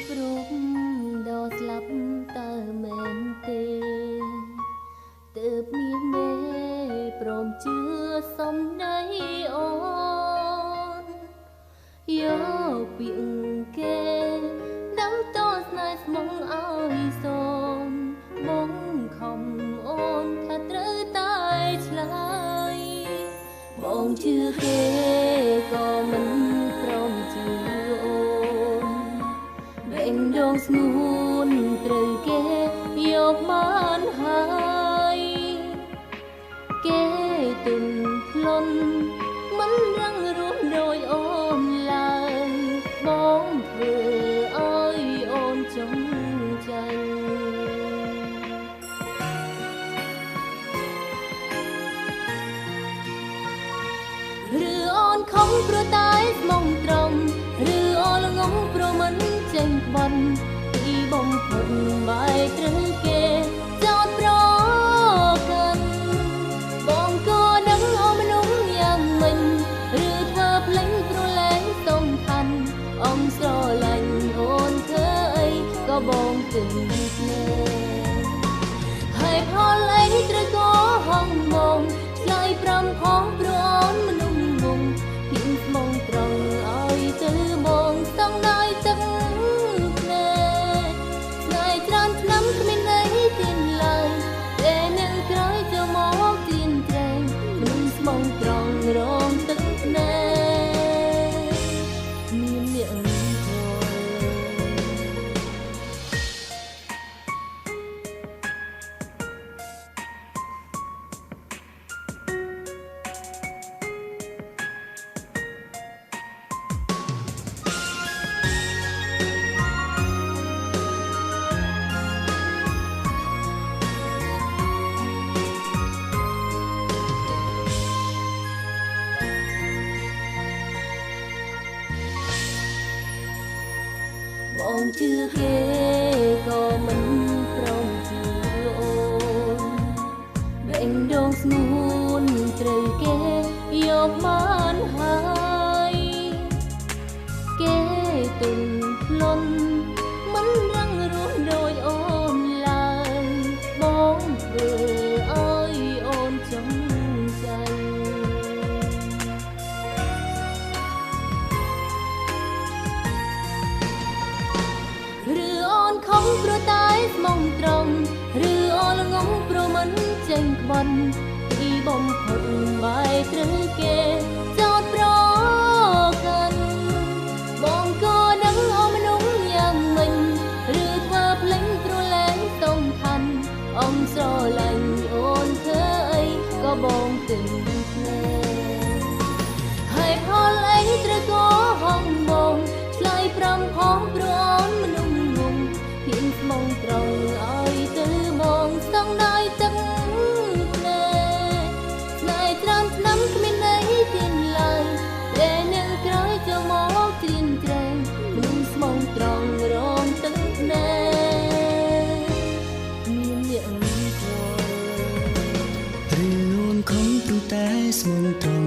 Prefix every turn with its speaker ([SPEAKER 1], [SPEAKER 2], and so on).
[SPEAKER 1] ព្រមដល់ស្លាប់តើមែនទេទើបមានមេព្រមជឿសំដីអូនយកពាក្យគេដឹងតស្នេហ៍ស្មងឲ្យសូមបងខំអូនថាត្រូវតែឆ្លើយបងជឿគេក៏មិនព្រមជឿអូនបែងដងស្ងួនត្រូវគេយកបានហើយគេទុនភ្លន់មិនរឹងរូសដោយអូនឡើយបងធ្វើឲ្យអូនចង់ចាញ់ឬអូនខំព្រោះតែស្មងត្រង់ឬអូនល្ងងព្រោះមិនចេញក្បត់ពីបំផុតបែកត្រូវគេចោតប្រកាន់បងក៏ដឹងអូនមនុស្សយ៉ាងមិញឬធ្វើភ្លេងព្រោះលែងសំខាន់អំស្រឡាញ់អូនធ្វើអីក៏បងទឹងភ្នែកហើយផលអីត្រូវក៏ហងមកឆ្លើយប្រាំផងព្រោះអូនមនុស្សងងពីស្មងត្រង់ឲ្យទៅមកស្ទង់ដោយទឹកភ្នែកថ្ងៃច្រើនឆ្នាំគ្មានអីទៀនឡើយតែនឹងក្រោយទៅមកទៀនត្រែងមនុស្សស្មងត្រង់រងទឹកភ្នែកមានអ្នកបងជឿគេក៏មិនព្រមជឿអូនបែងដងស្ងួនត្រូវគេយកបានហើយគេទុនភ្លន់មិនរឹងរូសដោយអូនឡើយបងធ្វើឲ្យអូនចង់ចាញ់ឬអូនខំព្រោះតែស្មងត្រង់ឬអូនល្ងងព្រោះមិនចេញក្បត់ពីបំផុតបែកត្រូវគេចោតប្រកាន់បងក៏ដឹងអូនមនុស្សយ៉ាងមិញឬធ្វើភ្លេងព្រោះលែងសំខាន់អំស្រឡាញ់អូនធ្វើអីក៏បងទឹងភ្នែកហើយផលអីត្រូវក៏ហងមកឆ្លើយប្រាំផងព្រោះអូនមនុស្សងងពីស្មងត្រង់ឲ្យទៅមកស្ទង់ដោយទឹកភ្នែកថ្ងៃច្រើនឆ្នាំគ្មានអីទៀនឡើយតែនឹងក្រោយចូលមកទៀនត្រែងមនុស្សស្មងត្រង់រងទឹកភ្នែកមានអ្នកធម៌
[SPEAKER 2] ឬអូនខំព្រោះតែស្មងត្រ